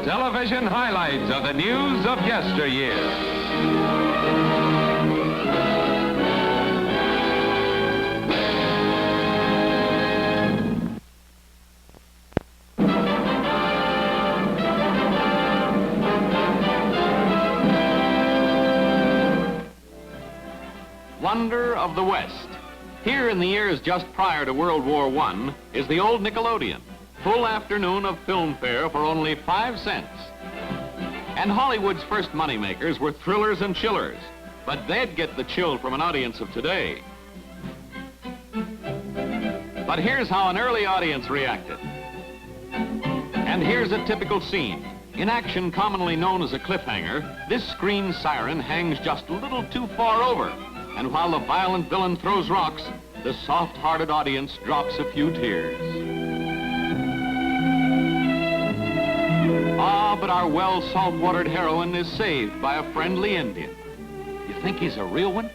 television highlights of the news of yesteryear. Wonder of the West. Here in the years just prior to World War I is the old Nickelodeon. Full afternoon of film fare for only 5 cents. And Hollywood's first moneymakers were thrillers and chillers, but they'd get the chill from an audience of today. But here's how an early audience reacted. And here's a typical scene. In action commonly known as a cliffhanger, this screen siren hangs just a little too far over. And while the violent villain throws rocks, the soft-hearted audience drops a few tears. Ah, but our well salt-watered heroine is saved by a friendly Indian. You think he's a real one?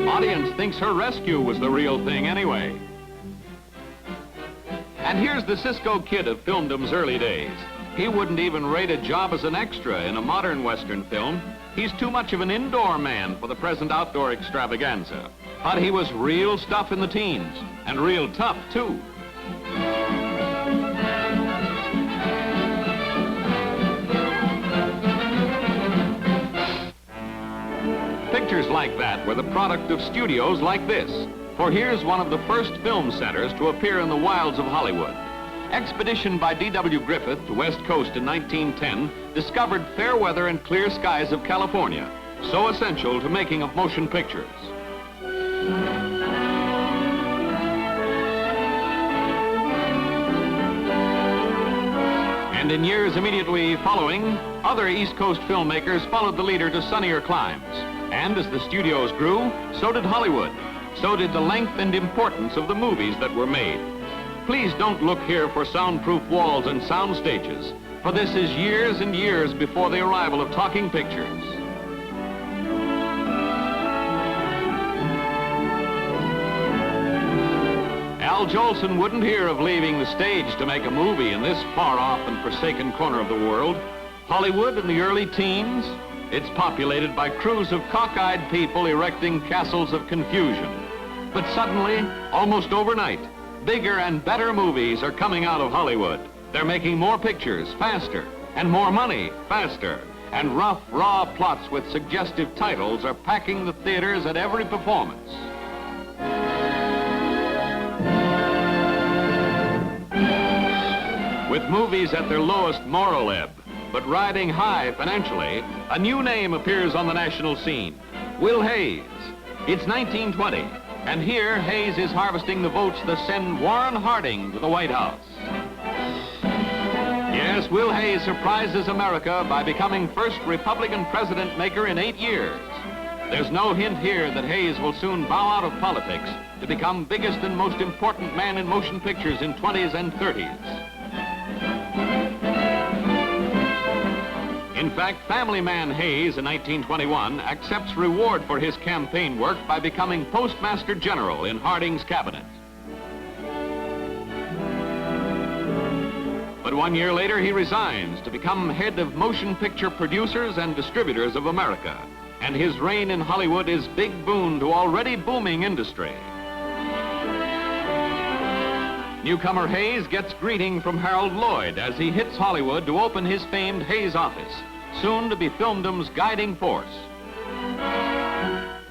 Audience thinks her rescue was the real thing anyway. And here's the Cisco Kid of filmdom's early days. He wouldn't even rate a job as an extra in a modern Western film. He's too much of an indoor man for the present outdoor extravaganza. But he was real stuff in the teens, and real tough, too. Pictures like that were the product of studios like this. For here's one of the first film centers to appear in the wilds of Hollywood. Expedition by D.W. Griffith to West Coast in 1910 discovered fair weather and clear skies of California, so essential to making of motion pictures. And in years immediately following, other East Coast filmmakers followed the leader to sunnier climes. And as the studios grew, so did Hollywood. So did the length and importance of the movies that were made. Please don't look here for soundproof walls and sound stages, for this is years and years before the arrival of talking pictures. Al Jolson wouldn't hear of leaving the stage to make a movie in this far-off and forsaken corner of the world. Hollywood in the early teens, it's populated by crews of cockeyed people erecting castles of confusion. But suddenly, almost overnight, bigger and better movies are coming out of Hollywood. They're making more pictures faster, and more money faster. And rough, raw plots with suggestive titles are packing the theaters at every performance. With movies at their lowest moral ebb, but riding high financially, a new name appears on the national scene, Will Hayes. It's 1920. And here, Hayes is harvesting the votes that send Warren Harding to the White House. Yes, Will Hayes surprises America by becoming first Republican president maker in 8 years. There's no hint here that Hayes will soon bow out of politics to become biggest and most important man in motion pictures in 20s and 30s. In fact, family man Hayes in 1921 accepts reward for his campaign work by becoming Postmaster General in Harding's cabinet. But 1 year later, he resigns to become head of motion picture producers and distributors of America. And his reign in Hollywood is big boon to already booming industry. Newcomer Hayes gets greeting from Harold Lloyd as he hits Hollywood to open his famed Hayes office, soon to be filmdom's guiding force.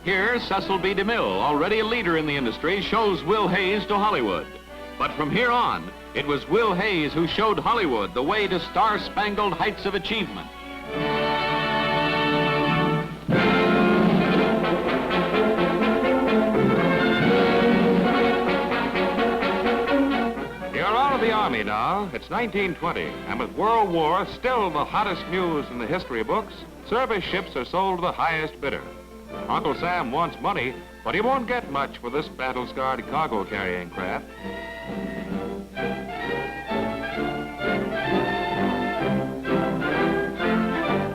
Here, Cecil B. DeMille, already a leader in the industry, shows Will Hayes to Hollywood. But from here on, it was Will Hayes who showed Hollywood the way to star-spangled heights of achievement. Army now. It's 1920, and with World War still the hottest news in the history books, service ships are sold to the highest bidder. Uncle Sam wants money, but he won't get much for this battle-scarred cargo-carrying craft.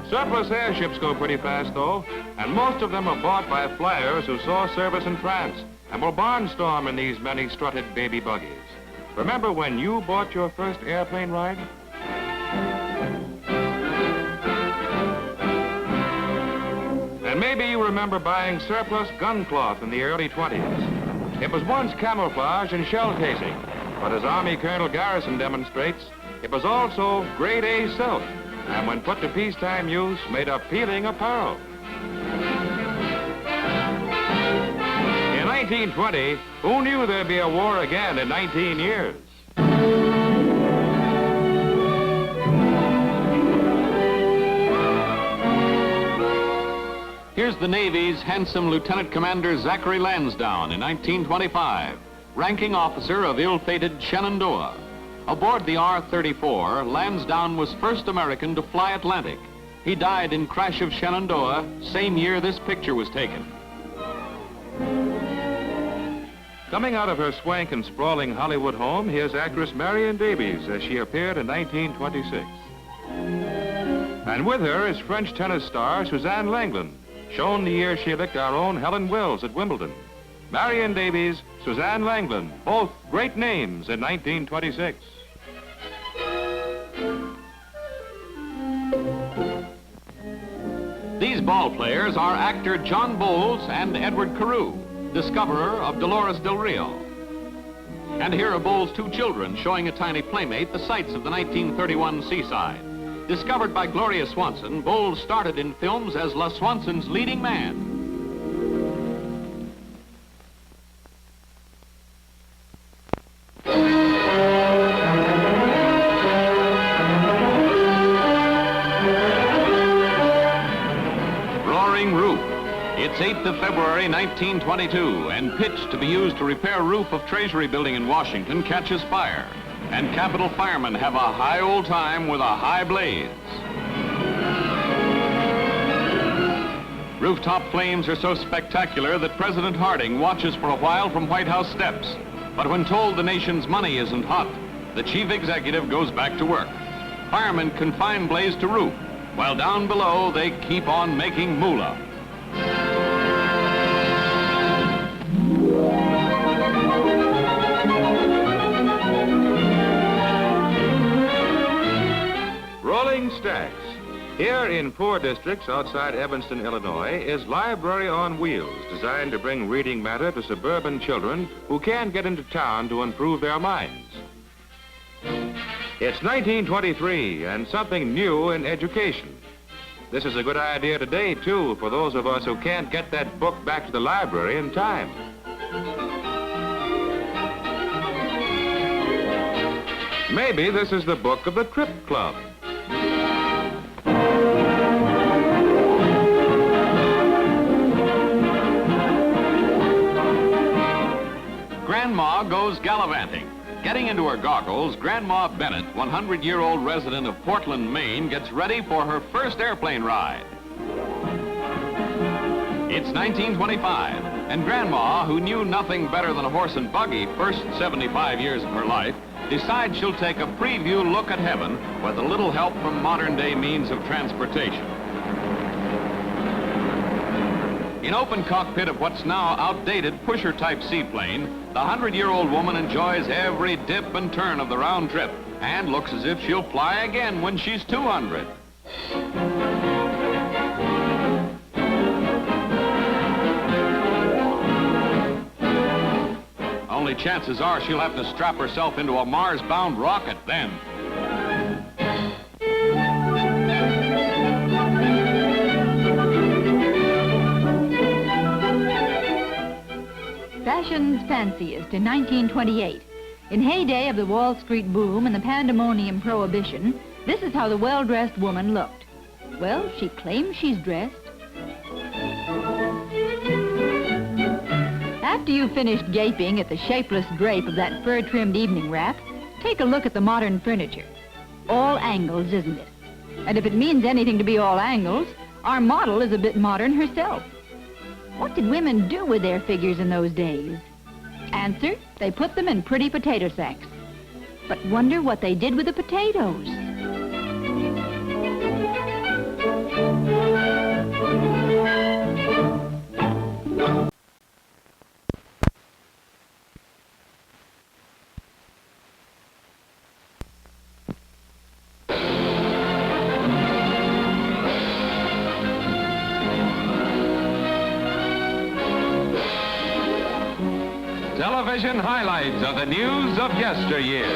Surplus airships go pretty fast, though, and most of them are bought by flyers who saw service in France and will barnstorm in these many strutted baby buggies. Remember when you bought your first airplane ride? And maybe you remember buying surplus gun cloth in the early 20s. It was once camouflage and shell casing, but as Army Colonel Garrison demonstrates, it was also grade A silk, and when put to peacetime use, made appealing apparel. In 1920, who knew there'd be a war again in 19 years? Here's the Navy's handsome Lieutenant Commander Zachary Lansdowne in 1925, ranking officer of ill-fated Shenandoah. Aboard the R-34, Lansdowne was first American to fly Atlantic. He died in crash of Shenandoah, same year this picture was taken. Coming out of her swank and sprawling Hollywood home, here's actress Marion Davies as she appeared in 1926. And with her is French tennis star Suzanne Lenglen, shown the year she licked our own Helen Wills at Wimbledon. Marion Davies, Suzanne Lenglen, both great names in 1926. These ball players are actor John Bowles and Edward Carew, discoverer of Dolores Del Rio. And here are Bowles' two children showing a tiny playmate the sights of the 1931 seaside. Discovered by Gloria Swanson, Bowles started in films as La Swanson's leading man. Roaring Roof. It's 8th of February, 1922, and pitch to be used to repair roof of Treasury building in Washington catches fire. And Capitol firemen have a high old time with a high blaze. Rooftop flames are so spectacular that President Harding watches for a while from White House steps. But when told the nation's money isn't hot, the chief executive goes back to work. Firemen confine blaze to roof, while down below they keep on making moolah. Rolling stacks. Here in poor districts outside Evanston, Illinois, is Library on Wheels, designed to bring reading matter to suburban children who can't get into town to improve their minds. It's 1923 and something new in education. This is a good idea today, too, for those of us who can't get that book back to the library in time. Maybe this is the book of the Trip Club. Grandma goes gallivanting. Getting into her goggles, Grandma Bennett, 100-year-old resident of Portland, Maine, gets ready for her first airplane ride. It's 1925, and Grandma, who knew nothing better than a horse and buggy first 75 years of her life, decides she'll take a preview look at heaven with a little help from modern-day means of transportation. In open cockpit of what's now outdated pusher-type seaplane, the 100-year-old woman enjoys every dip and turn of the round trip and looks as if she'll fly again when she's 200. Only chances are she'll have to strap herself into a Mars-bound rocket then. Fashion's fanciest in 1928. In heyday of the Wall Street boom and the pandemonium prohibition, this is how the well-dressed woman looked. Well, she claims she's dressed. After you've finished gaping at the shapeless drape of that fur-trimmed evening wrap, take a look at the modern furniture. All angles, isn't it? And if it means anything to be all angles, our model is a bit modern herself. What did women do with their figures in those days? Answer, they put them in pretty potato sacks. But wonder what they did with the potatoes. television highlights of the news of yesteryear.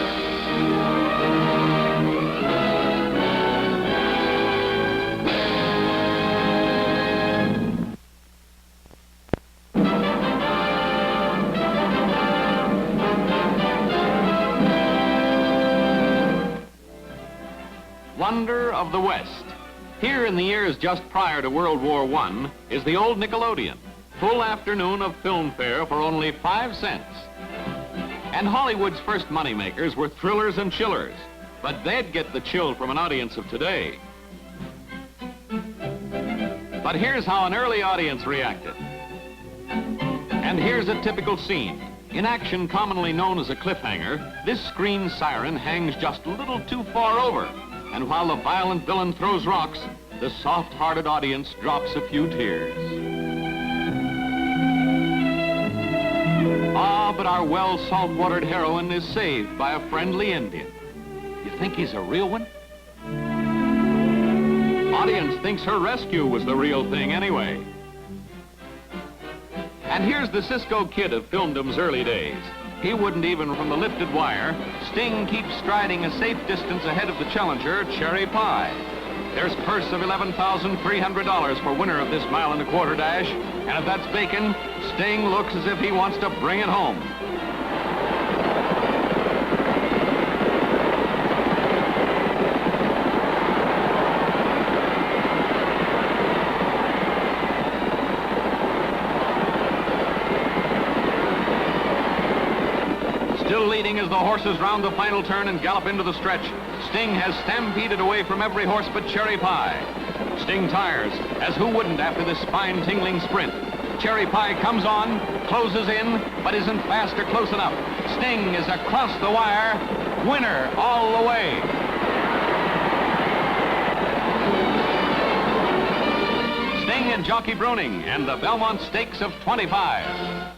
Wonder of the West. Here in the years just prior to World War I is the old Nickelodeon. Full afternoon of film fare for only 5 cents. And Hollywood's first moneymakers were thrillers and chillers, but they'd get the chill from an audience of today. But here's how an early audience reacted. And here's a typical scene. In action commonly known as a cliffhanger, this screen siren hangs just a little too far over. And while the violent villain throws rocks, the soft-hearted audience drops a few tears. Ah, but our well salt-watered heroine is saved by a friendly Indian. You think he's a real one? Audience thinks her rescue was the real thing anyway. And here's the Cisco Kid of filmdom's early days. He wouldn't even from the lifted wire. Sting keeps striding a safe distance ahead of the challenger, Cherry Pie. There's purse of $11,300 for winner of this mile-and-a-quarter dash. And if that's bacon, Sting looks as if he wants to bring it home. Still leading as the horses round the final turn and gallop into the stretch. Sting has stampeded away from every horse but Cherry Pie. Sting tires, as who wouldn't after this spine-tingling sprint. Cherry Pie comes on, closes in, but isn't fast or close enough. Sting is across the wire, winner all the way. Sting and Jockey Bruning and the Belmont Stakes of 25.